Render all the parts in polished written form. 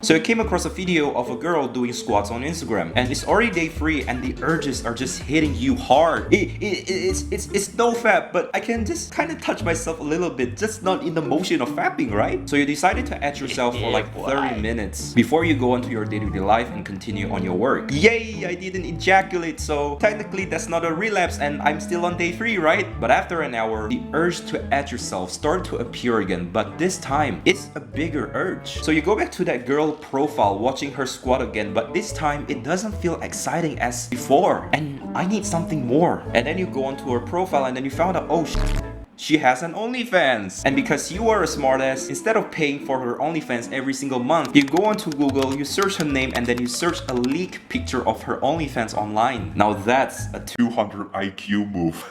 So I came across a video of a girl doing squats on Instagram, and it's already day 3 and the urges are just hitting you hard. It's no fap, but I can just kind of touch myself a little bit, just not in the motion of fapping, right? So you decided to edge yourself for like 30 minutes before you go into your day-to-day life and continue on your work. Yay, I didn't ejaculate, so technically that's not a relapse and I'm still on day 3, right? But after an hour, the urge to edge yourself started to appear again, but this time it's a bigger urge. So you go back to that girl profile watching her squat again, but this time it doesn't feel exciting as before and I need something more. And then you go onto her profile and then you found out, oh she has an OnlyFans. And because you are a smartass, instead of paying for her OnlyFans every single month, you go onto Google, you search her name, and then you search a leaked picture of her OnlyFans online. Now that's a 200 IQ move.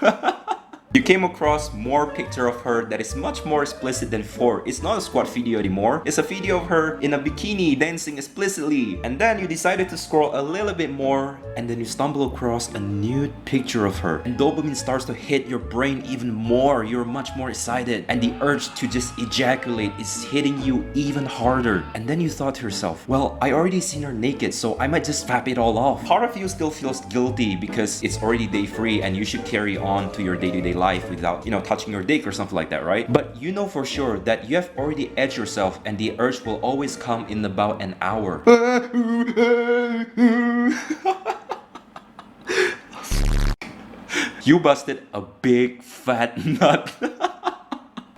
You came across more picture of her that is much more explicit than before. It's not a squat video anymore. It's a video of her in a bikini dancing explicitly. And then you decided to scroll a little bit more and then you stumble across a nude picture of her. And dopamine starts to hit your brain even more. You're much more excited. And the urge to just ejaculate is hitting you even harder. And then you thought to yourself, well, I already seen her naked, so I might just fap it all off. Part of you still feels guilty because it's already day 3 and you should carry on to your day-to-day life without, touching your dick or something like that, right? But you know for sure that you have already edged yourself and the urge will always come in about an hour. You busted a big fat nut.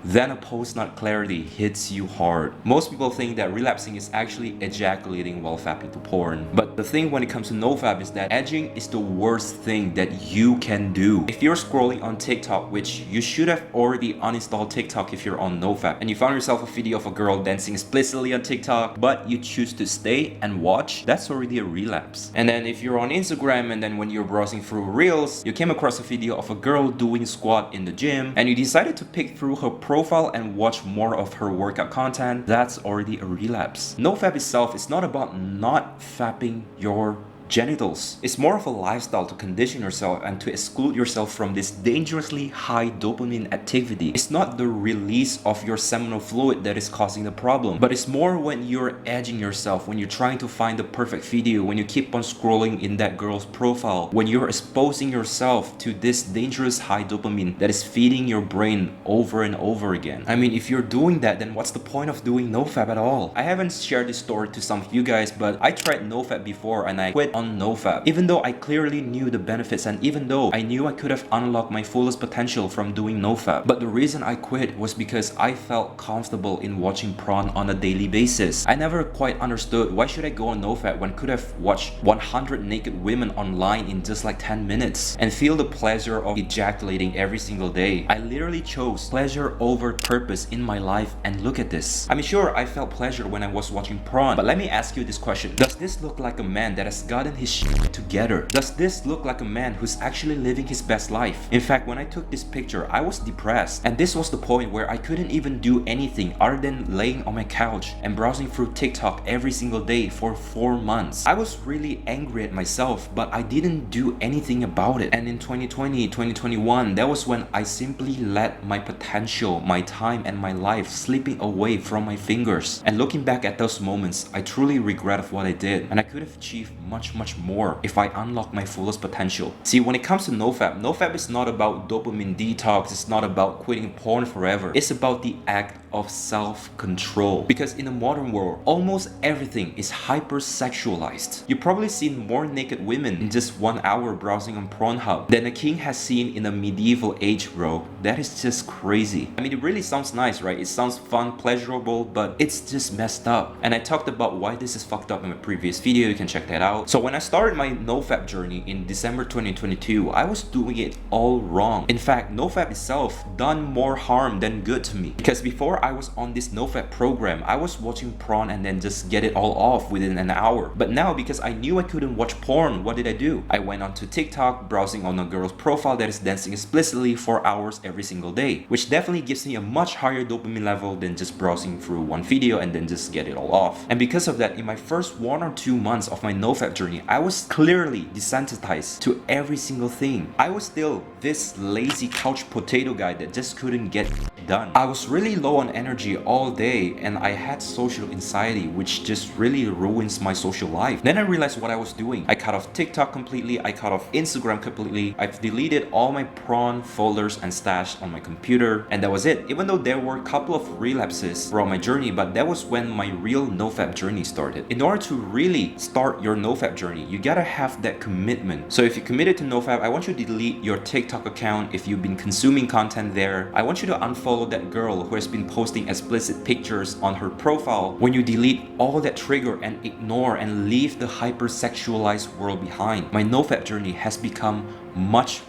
Then a post-nut clarity hits you hard. Most people think that relapsing is actually ejaculating while fapping to porn. But the thing when it comes to nofap is that edging is the worst thing that you can do. If you're scrolling on TikTok, which you should have already uninstalled TikTok if you're on nofap, and you found yourself a video of a girl dancing explicitly on TikTok, but you choose to stay and watch, that's already a relapse. And then if you're on Instagram and then when you're browsing through Reels, you came across a video of a girl doing squat in the gym, and you decided to pick through her profile and watch more of her workout content, that's already a relapse. Nofap itself is not about not fapping your genitals. It's more of a lifestyle to condition yourself and to exclude yourself from this dangerously high dopamine activity. It's not the release of your seminal fluid that is causing the problem, but it's more when you're edging yourself, when you're trying to find the perfect video, when you keep on scrolling in that girl's profile, when you're exposing yourself to this dangerous high dopamine that is feeding your brain over and over again. I mean, if you're doing that, then what's the point of doing nofap at all? I haven't shared this story to some of you guys, but I tried nofap before and I quit on nofap. Even though I clearly knew the benefits and even though I knew I could have unlocked my fullest potential from doing nofap. But the reason I quit was because I felt comfortable in watching porn on a daily basis. I never quite understood why should I go on nofap when I could have watched 100 naked women online in just like 10 minutes and feel the pleasure of ejaculating every single day. I literally chose pleasure over purpose in my life, and look at this. I mean, sure, I felt pleasure when I was watching porn, but let me ask you this question. Does this look like a man that has gotten his shit together? Does this look like a man who's actually living his best life? In fact, when I took this picture, I was depressed, and this was the point where I couldn't even do anything other than laying on my couch and browsing through TikTok every single day for 4 months. I was really angry at myself, but I didn't do anything about it. And in 2020, 2021, that was when I simply let my potential, my time, and my life slipping away from my fingers. And looking back at those moments, I truly regret of what I did, and I could have achieved much more if I unlock my fullest potential. See, when it comes to nofap is not about dopamine detox, it's not about quitting porn forever. It's about the act of self-control. Because in the modern world, almost everything is hyper-sexualized. You've probably seen more naked women in just 1 hour browsing on Pornhub than a king has seen in a medieval age, bro. That is just crazy. I mean, it really sounds nice, right? It sounds fun, pleasurable, but it's just messed up. And I talked about why this is fucked up in my previous video, you can check that out. So when I started my nofap journey in December 2022, I was doing it all wrong. In fact, nofap itself done more harm than good to me. Because before I was on this nofap program, I was watching porn and then just get it all off within an hour. But now, because I knew I couldn't watch porn, what did I do? I went onto TikTok, browsing on a girl's profile that is dancing explicitly for hours every single day, which definitely gives me a much higher dopamine level than just browsing through one video and then just get it all off. And because of that, in my first 1 or 2 months of my nofap journey, I was clearly desensitized to every single thing. I was still this lazy couch potato guy that just couldn't get done. I was really low on down energy all day, and I had social anxiety, which just really ruins my social life. Then I realized what I was doing. I cut off TikTok completely, I cut off Instagram completely, I've deleted all my prawn folders and stashed on my computer, and that was it. Even though there were a couple of relapses throughout my journey, but that was when my real Nofap journey started. In order to really start your Nofap journey, you gotta have that commitment. So if you're committed to Nofap, I want you to delete your TikTok account if you've been consuming content there. I want you to unfollow that girl who has been posting explicit pictures on her profile. When you delete all that trigger and ignore and leave the hypersexualized world behind, my Nofap journey has become much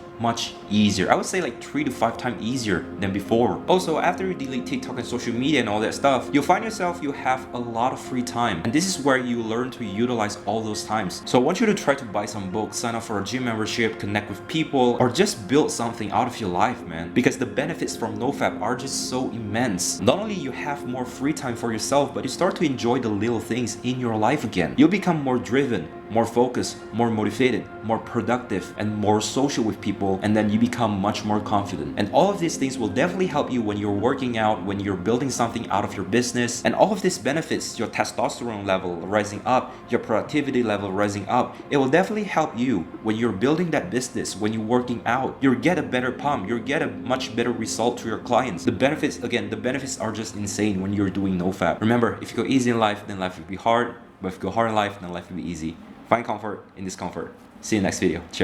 easier. I would say like 3 to 5 times easier than before. Also, after you delete TikTok and social media and all that stuff, you'll find yourself you have a lot of free time, and this is where you learn to utilize all those times. So I want you to try to buy some books, sign up for a gym membership, connect with people, or just build something out of your life, man, because the benefits from Nofap are just so immense. Not only you have more free time for yourself, but you start to enjoy the little things in your life again. You'll become more driven, more focused, more motivated, more productive, and more social with people, and then you become much more confident. And all of these things will definitely help you when you're working out, when you're building something out of your business, and all of these benefits, your testosterone level rising up, your productivity level rising up. It will definitely help you when you're building that business, when you're working out. You'll get a better pump, you'll get a much better result to your clients. The benefits, again, the benefits are just insane when you're doing Nofap. Remember, if you go easy in life, then life will be hard, but if you go hard in life, then life will be easy. Find comfort in discomfort. See you next video. Cheers.